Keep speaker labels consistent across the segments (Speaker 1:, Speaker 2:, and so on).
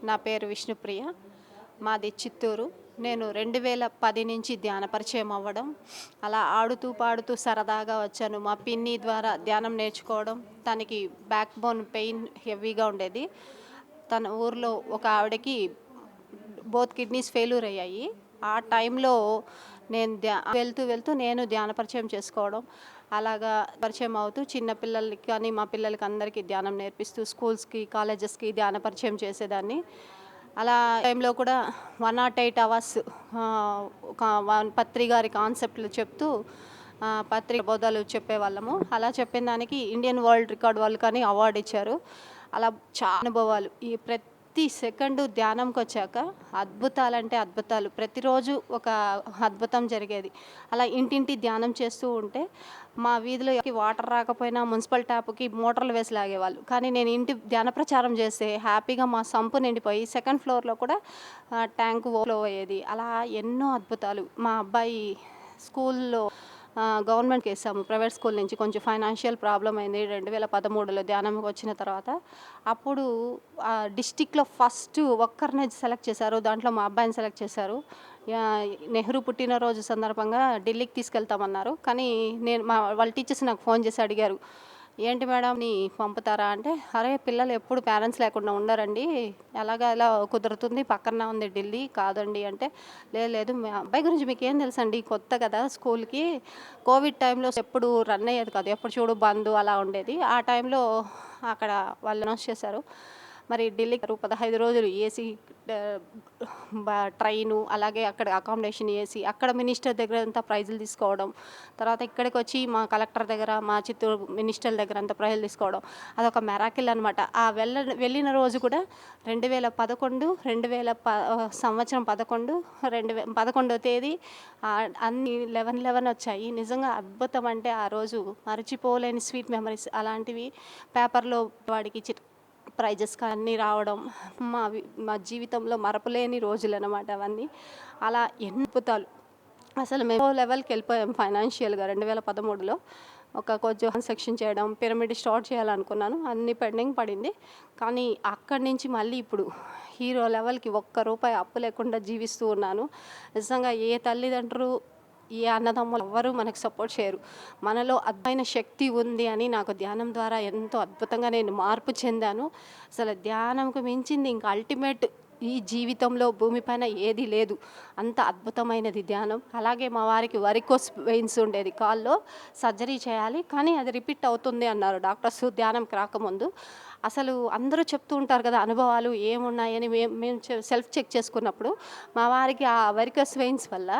Speaker 1: నా పేరు విష్ణుప్రియ. మాది చిత్తూరు. నేను 2010 నుంచి ధ్యాన పరిచయం అవ్వడం, అలా ఆడుతూ, పాడుతూ సరదాగా వచ్చాను. మా పిన్ని ద్వారా ధ్యానం నేర్చుకోవడం. తనకి బ్యాక్ బోన్ పెయిన్ హెవీగా ఉండేది. తన ఊర్లో ఒక ఆవిడకి బోత్ కిడ్నీస్ ఫెయిల్యూర్ అయ్యాయి. ఆ టైంలో నేను వెళ్తూ, వెళ్తూ నేను ధ్యాన పరిచయం చేసుకోవడం, అలాగా పరిచయం అవుతూ చిన్న పిల్లలకి కానీ, మా పిల్లలకి అందరికీ ధ్యానం నేర్పిస్తూ స్కూల్స్‌కి, కాలేజెస్‌కి ధ్యాన పరిచయం చేసేదాన్ని. అలా టైంలో కూడా 108 అవర్స్ ఒక పత్రి గారి కాన్సెప్ట్‌లు చెప్తూ పత్రిక బోధనలు చెప్పేవాళ్ళము. అలా చెప్పిన దానికి ఇండియన్ వరల్డ్ రికార్డ్ వాళ్ళు కానీ అవార్డ్ ఇచ్చారు. అలా చాలా అనుభవాలు. ఈ ప్రతి సెకండు ధ్యానంకొచ్చాక అద్భుతాలంటే అద్భుతాలు. ప్రతిరోజు ఒక అద్భుతం జరిగేది. అలా ఇంటింటి ధ్యానం చేస్తూ ఉంటే మా వీధిలో వాటర్ రాకపోయినా మున్సిపల్ ట్యాప్‌కి మోటార్లు వేసి లాగేవాళ్ళు. కానీ నేను ఇంటి ధ్యాన ప్రచారం చేస్తే హ్యాపీగా మా సంపు నిండిపోయి సెకండ్ ఫ్లోర్‌లో కూడా ట్యాంక్ ఓవర్‌ఫ్లో అయ్యేది. అలా ఎన్నో అద్భుతాలు. మా అబ్బాయి స్కూల్‌లో గవర్నమెంట్‌కేసాము. ప్రైవేట్ స్కూల్ నుంచి కొంచెం ఫైనాన్షియల్ ప్రాబ్లమ్ అయింది. 2013లో ధ్యానంకి వచ్చిన తర్వాత. అప్పుడు డిస్ట్రిక్ట్‌లో ఫస్ట్ ఒక్కరినే సెలెక్ట్ చేశారు. దాంట్లో మా అబ్బాయిని సెలెక్ట్ చేశారు. నెహ్రూ పుట్టినరోజు సందర్భంగా ఢిల్లీకి తీసుకెళ్తామన్నారు. కానీ వాళ్ళ టీచర్స్ నాకు ఫోన్ చేసి అడిగారు. "ఏంటి మేడంని పంపుతారా?" అంటే, "అరే! పిల్లలు ఎప్పుడు పేరెంట్స్ లేకుండా ఉండరండి. ఎలా కుదురుతుంది? పక్కన ఉంది ఢిల్లీ." "కాదండి" అంటే, "లేదు లేదు మీ అబ్బాయి గురించి మీకేం తెలుసండి? కొత్త కదా స్కూల్‌కి. కోవిడ్ టైంలో ఎప్పుడు రన్ అయ్యేది కాదు. ఎప్పుడు చూడు బంద్ అలా ఉండేది. ఆ టైంలో అక్కడ వాళ్ళు అనౌన్స్ చేశారు. మరి ఢిల్లీకి 15 రోజులు ఏసీ ఆహ్, ట్రైను, అలాగే అక్కడ అకామిడేషన్ ఏసీ, అక్కడ మినిస్టర్ దగ్గర అంతా ప్రైజులు తీసుకోవడం. తర్వాత ఇక్కడికొచ్చి మా కలెక్టర్ దగ్గర, మా చిత్తూరు మినిస్టర్ల దగ్గర అంతా ప్రైజులు తీసుకోవడం. అదొక మిరాకిల్ అనమాట. ఆ వెళ్ళిన రోజు కూడా 2011 సంవత్సరం 11వ తేదీ అన్నీ 11 వచ్చాయి. నిజంగా అద్భుతం. అంటే ఆ రోజు మరచిపోలేని స్వీట్ మెమరీస్ అలాంటివి. పేపర్‌లో వాడికి ప్రైజెస్ అన్నీ రావడం మా జీవితంలో మరపులేని రోజులనమాట అవన్నీ. అలా ఎన్ని అద్భుతాలు. అసలు మేము లెవెల్‌కి వెళ్ళిపోయాం ఫైనాన్షియల్‌గా 2013లో. కొంచెం సెక్షన్ చేయడం, పిరమిడ్ స్టార్ట్ చేయాలనుకున్నాను. అన్నీ పెండింగ్ పడింది. కానీ అక్కడి నుంచి మళ్ళీ ఇప్పుడు హీరో లెవెల్‌కి ఒక్క రూపాయి అప్పు లేకుండా జీవిస్తూ ఉన్నాను. నిజంగా ఏ తల్లిదండ్రులు, ఏ అన్నదమ్ములు ఎవ్వరూ మనకు సపోర్ట్ చేయరు. మనలో అద్భుతమైన శక్తి ఉంది అని నాకు ధ్యానం ద్వారా ఎంతో అద్భుతంగా నేను మార్పు చెందాను. అసలు ధ్యానంకు మించింది ఇంకా అల్టిమేట్ ఈ జీవితంలో భూమిపైన ఏది లేదు. అంత అద్భుతమైనది ధ్యానం. అలాగే మా వారికి వారికోస్ వెయిన్స్ ఉండేది కాల్లో. సర్జరీ చేయాలి. కానీ అది రిపీట్ అవుతుంది అన్నారు డాక్టర్స్ ధ్యానంకి రాకముందు. అసలు అందరూ చెప్తూ ఉంటారు కదా అనుభవాలు ఏమున్నాయని. మేము సెల్ఫ్ చెక్ చేసుకున్నప్పుడు మా వారికి ఆ వెరికోస్ వెయిన్స్ వల్ల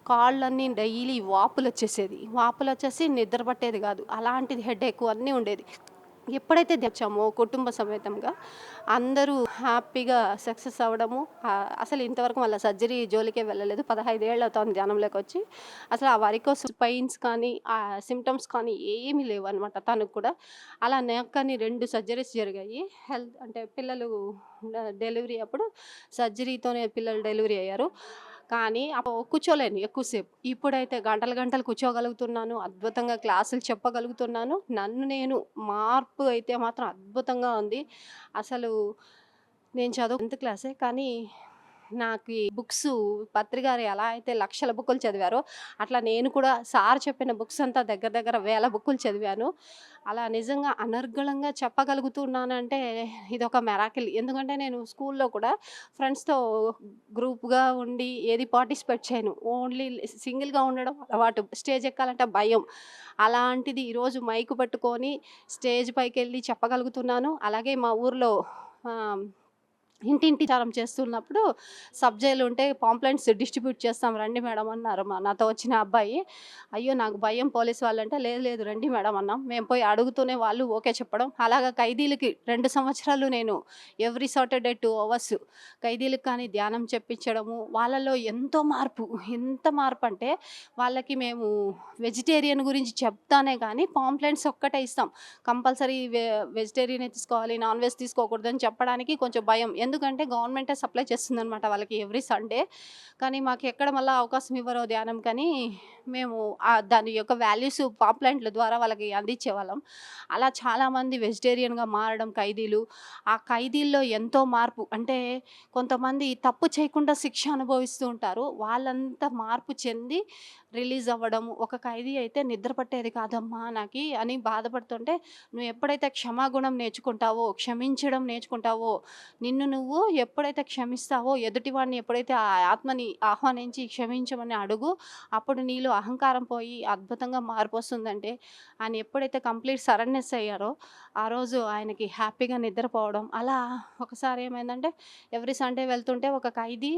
Speaker 1: కాళ్ళన్నీ డైలీ వాపులొచ్చేసి నిద్ర పట్టేది కాదు. అలాంటిది హెడేక్ అన్నీ ఉండేది. ఎప్పుడైతే తెచ్చామో కుటుంబ సమేతంగా అందరూ హ్యాపీగా సక్సెస్ అవ్వడము. అసలు ఇంతవరకు మళ్ళా సర్జరీ జోలికే వెళ్ళలేదు. 15 ఏళ్ళు అవుతోంది ధ్యానంలోకొచ్చి. అసలు ఆ వారికోస్ పెయిన్స్ కానీ, ఆ సింప్టమ్స్ కానీ ఏమీ లేవనమాట తనకు కూడా. అలా నాకు కానీ 2 సర్జరీస్ జరిగాయి. అంటే పిల్లలు డెలివరీ అప్పుడు సర్జరీతోనే పిల్లలు డెలివరీ అయ్యారు. కానీ అప్పుడు కూర్చోలేను ఎక్కువసేపు. ఇప్పుడైతే గంటలు గంటలు కూర్చోగలుగుతున్నాను. అద్భుతంగా క్లాసులు చెప్పగలుగుతున్నాను. నన్ను నేను మార్పు అయితే మాత్రం అద్భుతంగా ఉంది. అసలు నేను 10థ్ క్లాసే. కానీ నాకు ఈ బుక్సు పత్రిగారు ఎలా అయితే లక్షల బుక్కులు చదివారో, అట్లా నేను కూడా సార్ చెప్పిన బుక్స్ అంతా దగ్గర దగ్గర వేల బుక్కులు చదివాను. అలా నిజంగా అనర్గళంగా చెప్పగలుగుతున్నానంటే ఇదొక మిరాకిల్. ఎందుకంటే నేను స్కూల్‌లో కూడా ఫ్రెండ్స్‌తో గ్రూప్‌గా ఉండి ఏది పార్టిసిపేట్ చేయను. ఓన్లీ సింగిల్‌గా ఉండడం అలవాటు. స్టేజ్ ఎక్కాలంటే భయం. అలాంటిది ఈరోజు మైక్ పట్టుకొని స్టేజ్ పైకెళ్ళి చెప్పగలుగుతున్నాను. అలాగే మా ఊర్లో ఆహ్ ఇంటింటి ప్రచారం చేస్తున్నప్పుడు సబ్జెక్టులుంటే పాంప్లెంట్స్ డిస్ట్రిబ్యూట్ చేస్తాం రండి మేడం అన్నారు నాతో వచ్చిన అబ్బాయి. అయ్యో! నాకు భయం పోలీస్ వాళ్ళంటే, లేదు లేదు రండి మేడం అన్నాం. మేము పోయి అడుగుతూనే వాళ్ళు ఓకే చెప్పడం. అలాగా ఖైదీలకి 2 సంవత్సరాలు నేను ఎవ్రీ సాటర్‌డే 2 అవర్స్ ఖైదీలకు కానీ ధ్యానం చెప్పించడము. వాళ్ళలో ఎంత మార్పంటే వాళ్ళకి మేము వెజిటేరియన్ గురించి చెప్తానే కానీ పాంప్లెంట్స్ ఒక్కటే ఇస్తాం. కంపల్సరీ వెజిటేరియనే తీసుకోవాలి, నాన్ వెజ్ తీసుకోకూడదని చెప్పడానికి కొంచెం భయం. ఎందుకంటే గవర్నమెంటే సప్లై చేస్తుందనమాట వాళ్ళకి ఎవ్రీ సండే. కానీ మాకు ఎక్కడ మళ్ళా అవకాశం ఇవ్వరో ధ్యానం కానీ మేము దాని యొక్క వాల్యూస్ పాంప్లెంట్ల ద్వారా వాళ్ళకి అందించేవాళ్ళం. అలా చాలామంది వెజిటేరియన్‌గా మారడం ఖైదీలు. ఆ ఖైదీల్లో ఎంతో మార్పు అంటే కొంతమంది తప్పు చేయకుండా శిక్ష అనుభవిస్తూ ఉంటారు. వాళ్ళంతా మార్పు చెంది రిలీజ్ అవ్వడం. ఒక ఖైదీ అయితే నిద్ర పట్టేది కాదమ్మా నాకి అని బాధపడుతుంటే, నువ్వు ఎప్పుడైతే క్షమాగుణం నేర్చుకుంటావో, క్షమించడం నేర్చుకుంటావో, నిన్ను నువ్వు ఎప్పుడైతే క్షమిస్తావో, ఎదుటివాడిని ఎప్పుడైతే ఆ ఆత్మని ఆహ్వానించి క్షమించమని అడుగు, అప్పుడు నీలో అహంకారం పోయి అద్భుతంగా మార్పొస్తుందంటే, ఆయన ఎప్పుడైతే కంప్లీట్ సరెండర్స్ అయ్యారో, ఆ రోజు ఆయనకి హ్యాపీగా నిద్రపోవడం. అలా ఒకసారి ఏమైందంటే, ఎవ్రీ సండే వెళ్తుంటే ఒక ఖైదీ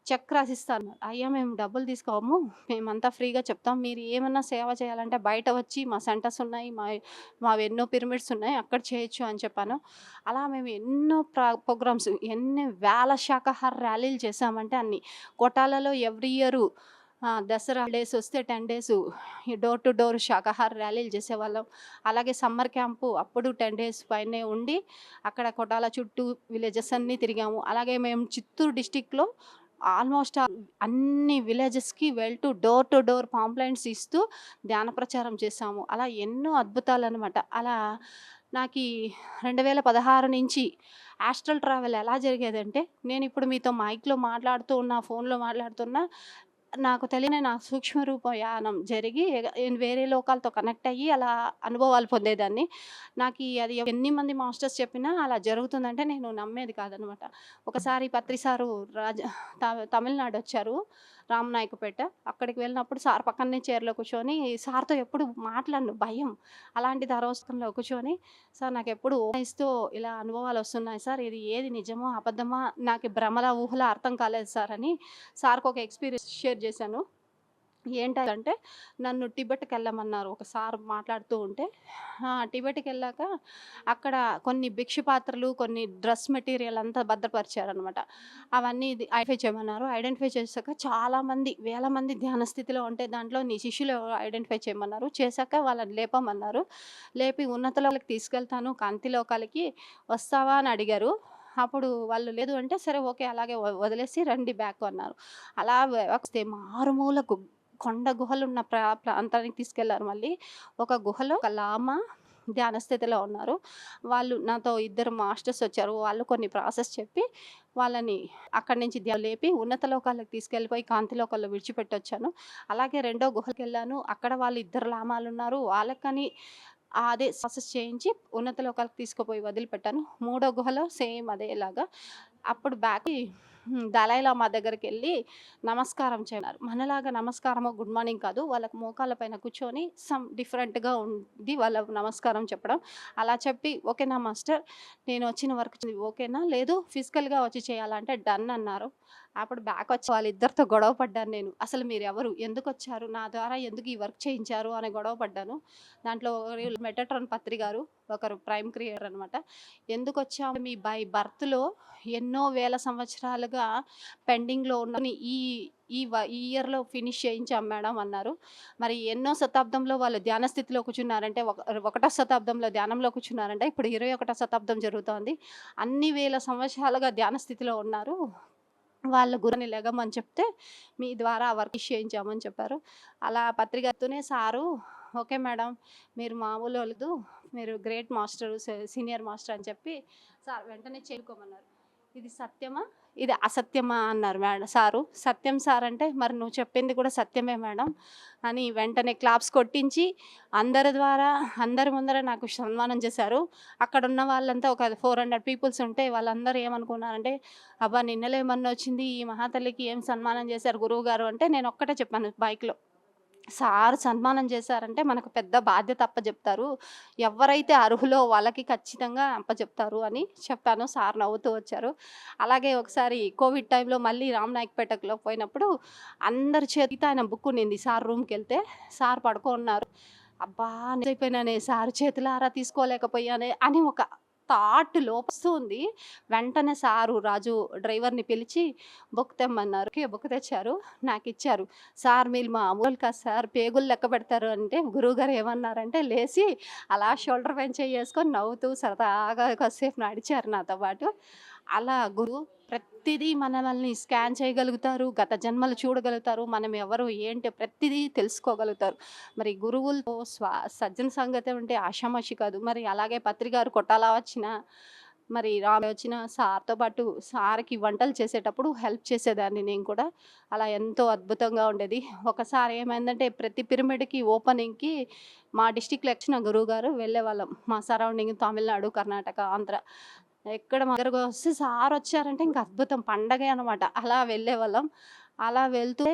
Speaker 1: చెక్ రాసిస్తాను. అయ్యా మేము డబ్బులు తీసుకోము. మేమంతా ఫ్రీగా చెప్తాం. మీరు ఏమన్నా సేవ చేయాలంటే బయట వచ్చి మా సెంటర్స్ ఉన్నాయి. మావి ఎన్నో పిరమిడ్స్ ఉన్నాయి. అక్కడ చేయొచ్చు అని చెప్పాను. అలా మేము ఎన్నో ప్రోగ్రామ్స్ ఎన్ని వేల శాకాహార ర్యాలీలు చేశామంటే అన్ని. కోటాలలో ఎవ్రీ ఇయరు దసరా డేస్ వస్తే 10 డేసు ఈ డోర్ టు డోర్ శాకాహార ర్యాలీలు చేసేవాళ్ళం. అలాగే సమ్మర్ క్యాంపు అప్పుడు 10 డేస్ పైనే ఉండి అక్కడ కొటాల చుట్టూ విలేజెస్ అన్నీ తిరిగాము. అలాగే మేము చిత్తూరు డిస్ట్రిక్ట్‌లో ఆల్మోస్ట్ అన్ని విలేజెస్‌కి వెళ్తూ డోర్ టు డోర్ పాంప్లెంట్స్ ఇస్తూ ధ్యాన ప్రచారం చేశాము. అలా ఎన్నో అద్భుతాలనమాట. అలా నాకీ 2016 నుంచి ఆస్ట్రల్ ట్రావెల్ ఎలా జరిగేదంటే, నేనిప్పుడు మీతో మైక్‌లో మాట్లాడుతూ ఉన్నా, ఫోన్‌లో మాట్లాడుతున్నా, నాకు తెలియని నా సూక్ష్మ రూప యానం జరిగి వేరే లోకాలతో కనెక్ట్ అయ్యి అలా అనుభవాలు పొందేదాన్ని. అది ఎన్ని మంది మాస్టర్స్ చెప్పినా అలా జరుగుతుందంటే నేను నమ్మేది కాదనమాట. ఒకసారి పత్రి సారు తమిళనాడొచ్చారు. రామనాయకపేట. అక్కడికి వెళ్ళినప్పుడు సార్ పక్కనే చైర్‌లో కూర్చొని సార్‌తో ఎప్పుడు మాట్లాడను భయం. అలాంటిది ఆ రోజు కూర్చొని, సార్ నాకెప్పుడు ఇస్తూ ఇలా అనుభవాలొస్తున్నాయి సార్. ఇది ఏది నిజమో, అబద్ధమా, నాకు భ్రమలా, ఊహలా అర్థం కాలేదు సార్ అని సార్‌కి ఒక ఎక్స్‌పీరియన్స్ షేర్ చేశాను. ఏంటంటే నన్ను టిబెట్‌కెళ్ళమన్నారు. ఒక సార్ మాట్లాడుతూ ఉంటే, టిబెట్‌కెళ్ళాక అక్కడ కొన్ని భిక్షు పాత్రలు, కొన్ని డ్రెస్ మెటీరియల్ అంతా భద్రపరిచారనమాట. అవన్నీ ఐడెంటిఫై చేయమన్నారు. ఐడెంటిఫై చేశాక చాలామంది, వేల మంది ధ్యాన స్థితిలో ఉంటే దాంట్లో నీ శిష్యులు ఎవరో ఐడెంటిఫై చేయమన్నారు. చేశాక వాళ్ళని లేపమన్నారు. లేపి ఉన్నత లోకాలకి తీసుకెళ్తాను, కాంతి లోకాలకి వస్తావా అని అడిగారు. అప్పుడు వాళ్ళు లేదు అంటే, సరే ఓకే అలాగే వదిలేసి రండి బ్యాక్ అన్నారు. అలా వస్తే మారుమూల కొండ గుహలున్న ప్రాంతానికి తీసుకెళ్లారు మళ్ళీ. ఒక గుహలో ఒక లామా ధ్యాన స్థితిలో ఉన్నారు. వాళ్ళు నాతో ఇద్దరు మాస్టర్స్ వచ్చారు. వాళ్ళు కొన్ని ప్రాసెస్ చెప్పి వాళ్ళని అక్కడి నుంచి లేపి ఉన్నత లోకాలకు తీసుకెళ్ళిపోయి కాంతి లోకాల్లో విడిచిపెట్టొచ్చాను. అలాగే రెండో గుహలకెళ్ళాను. అక్కడ వాళ్ళు ఇద్దరు లామాలున్నారు. వాళ్ళకని అదే ప్రాసెస్ చేయించి ఉన్నత లోకాలకు తీసుకుపోయి వదిలిపెట్టాను. మూడో గుహలో సేమ్ అదేలాగా. అప్పుడు దలై లామా దగ్గరికెళ్ళి నమస్కారం చేయమన్నారు. మనలాగా నమస్కారమో, గుడ్ మార్నింగ్ కాదు. వాళ్ళకి మోకాళ్ళ పైన కూర్చొని డిఫరెంట్‌గా ఉంది వాళ్ళ నమస్కారం చెప్పడం. అలా చెప్పి, ఓకేనా మాస్టర్ నేను వచ్చిన వర్క్ ఓకేనా? లేదు ఫిజికల్‌గా వచ్చి చేయాలంటే డన్ అన్నారు. అప్పుడు వచ్చి వాళ్ళిద్దరితో గొడవ పడ్డాను నేను. అసలు మీరెవరు? ఎందుకొచ్చారు? నా ద్వారా ఎందుకు ఈ వర్క్ చేయించారు అని గొడవ పడ్డాను. దాంట్లో మెటాట్రాన్ పత్రి గారు, ఒకరు ప్రైమ్ క్రియేటర్ అనమాట. ఎందుకొచ్చాము మీ బర్త్‌లో ఎన్నో వేల సంవత్సరాలుగా పెండింగ్‌లో ఉన్నని ఈ ఇయర్‌లో ఫినిష్ చేయించాం మేడం అన్నారు. మరి ఎన్నో శతాబ్దంలో వాళ్ళు ధ్యాన స్థితిలో కూర్చున్నారంటే, ఒకటో శతాబ్దంలో ధ్యానంలో కూర్చున్నారంటే, ఇప్పుడు 21వ శతాబ్దం జరుగుతోంది. అన్ని వేల సంవత్సరాలుగా ధ్యాన స్థితిలో ఉన్నారు. వాళ్ళ గురుని లెగమని చెప్తే, మీ ద్వారా వర్క్ చేయించామని చెప్పారు. అలా పత్రికతోనే సారు, ఓకే మేడం మీరు మామూలోళ్ళదు, మీరు గ్రేట్ మాస్టరు, సీనియర్ మాస్టర్ అని చెప్పి సార్ వెంటనే చేరుకోమన్నారు. ఇది సత్యమా? ఇది అసత్యమా? అన్నారు సారు. సత్యం సార్ అంటే, మరి నువ్వు చెప్పింది కూడా సత్యమే మేడం అని వెంటనే క్లాప్స్ కొట్టించి అందరి ముందర నాకు సన్మానం చేశారు. అక్కడున్న వాళ్ళంతా ఒక 400 పీపుల్స్ ఉంటే వాళ్ళందరూ ఏమనుకున్నారంటే, అబ్బా! నిన్నలే మొన్నొచ్చింది ఈ మహాతల్లికి ఏం సన్మానం చేశారు గురువుగారు అంటే, నేను ఒక్కటే చెప్పాను బైక్‌లో. సార్ సన్మానం చేశారంటే మనకు పెద్ద బాధ్యత అప్పజెప్తారు. ఎవరైతే అర్హులో వాళ్ళకి ఖచ్చితంగా అప్పజెప్తారు అని చెప్పాను. సార్ నవ్వుతూ వచ్చారు. అలాగే ఒకసారి కోవిడ్ టైంలో మళ్ళీ రామనాయకపేటలో పోయినప్పుడు అందరి చేతితో ఆయన బుక్ ఉన్నింది. సార్ రూమ్‌కెళ్తే సార్ పడుకోనున్నారు. అబ్బా! నిజమైపోయానే సార్ చేతులారా తీసుకోలేకపోయానే అని ఒక థాట్ లోపొస్తూ ఉంది. వెంటనే సారు రాజు డ్రైవర్‌ని పిలిచి బుక్ తెమ్మన్నారు. బుక్ తెచ్చారు. నాకిచ్చారు. సార్ మీరు మామూలు కాదు సార్ పేగులు లెక్క పెడతారు అంటే, గురువుగారు ఏమన్నారంటే లేసి అలా షోల్డర్ పైన చెయ్యేసుకొని నవ్వుతూ సరదాగా కాసేపు నడిచారు నాతో పాటు. అలా గురువు ప్రతిదీ మనల్ని స్కాన్ చేయగలుగుతారు. గత జన్మలు చూడగలుగుతారు. మనం ఎవరు ఏంటి ప్రతిదీ తెలుసుకోగలుగుతారు. మరి గురువులతో సజ్జన సంగతి అంటే ఆషామాషి కాదు. మరి అలాగే పత్రి గారు కొట్టాలా వచ్చినా, మరి వచ్చిన సార్‌తో పాటు సార్‌కి వంటలు చేసేటప్పుడు హెల్ప్ చేసేదాన్ని నేను కూడా. అలా ఎంతో అద్భుతంగా ఉండేది. ఒకసారి ఏమైందంటే ప్రతి పిరమిడ్‌కి ఓపెనింగ్‌కి మా డిస్ట్రిక్ట్‌లో ఇచ్చిన గురువుగారు వెళ్ళేవాళ్ళం. మా సరౌండింగ్ తమిళనాడు, కర్ణాటక, ఆంధ్ర ఎక్కడ మా దగ్గరకి వస్తే సార్ వచ్చారంటే ఇంక అద్భుతం పండగే అనమాట. అలా వెళ్ళేవాళ్ళం. అలా వెళ్తే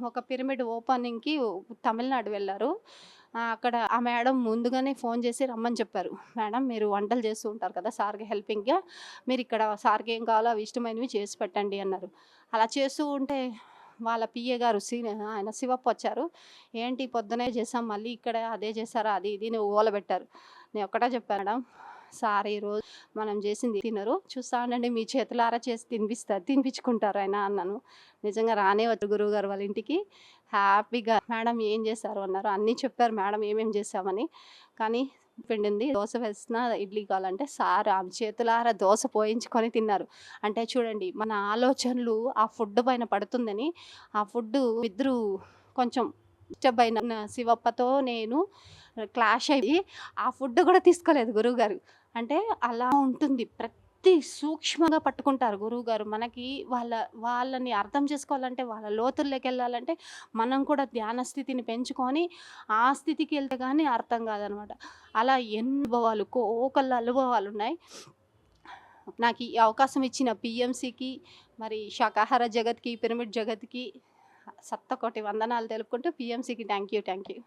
Speaker 1: ఒక పిరమిడ్ ఓపెనింగ్‌కి తమిళనాడు వెళ్లారు. అక్కడ ఆ మేడం ముందుగానే ఫోన్ చేసి రమ్మని చెప్పారు. "మేడం మీరు వంటలు చేస్తూ ఉంటారు కదా! సార్‌కి హెల్పింగ్‌గా మీరిక్కడ సార్‌కి ఏం కావాలో అవి ఇష్టమైనవి చేసి పెట్టండి" అన్నారు. అలా చేస్తూ ఉంటే వాళ్ళ పిఏ గారు ఆయన శివప్ప వచ్చారు. "ఏంటి పొద్దునే చేసాం మళ్ళీ ఇక్కడ అదే చేసారా?" అది ఇది అని ఊగలబెట్టారు. నేను ఒక్కటే చెప్పా మేడం, "సార్ ఈరోజు మనం చేసింది తినరు. చూస్తా ఉండండి మీ చేతులారా చేసి తినిపించుకుంటారు ఆయన" అన్నాను. నిజంగా రానే వచ్చారు గురువుగారు వాళ్ళ ఇంటికి. హ్యాపీగా "మేడం ఏం చేశారు?" అన్నారు. అన్నీ చెప్పారు మేడం ఏమేం చేశామని. కానీ పిండింది దోస వేసినా, ఇడ్లీ కావాలంటే సార్ ఆమె చేతులారా దోస పోయించుకొని తిన్నారు. అంటే చూడండి మన ఆలోచనలు ఆ ఫుడ్ పైన పడుతుందని, ఆ ఫుడ్డు ఇద్దరు కొంచెం డిస్టర్బ్ అయిన శివప్పతో నేను క్లాష్ అయ్యి ఆ ఫుడ్ కూడా తీసుకోలేదు గురువుగారు. అంటే అలా ఉంటుంది. ప్రతి సూక్ష్మంగా పట్టుకుంటారు గురువుగారు. మనకి వాళ్ళని అర్థం చేసుకోవాలంటే, వాళ్ళ లోతుల్లోకెళ్ళాలంటే, మనం కూడా ధ్యాన స్థితిని పెంచుకొని, ఆ స్థితికెళ్తే గానీ అర్థం కాదనమాట. అలా ఎన్ని అనుభవాలు, కోకొల్ల అనుభవాలున్నాయి. నాకు ఈ అవకాశం ఇచ్చిన పీఎంసీకి, మరి శాకాహార జగత్‌కి, పిరమిడ్ జగత్‌కి శతకోటి వందనాలు తెలుపుకుంటూ పీఎంసీకి థ్యాంక్ యూ. Thank you.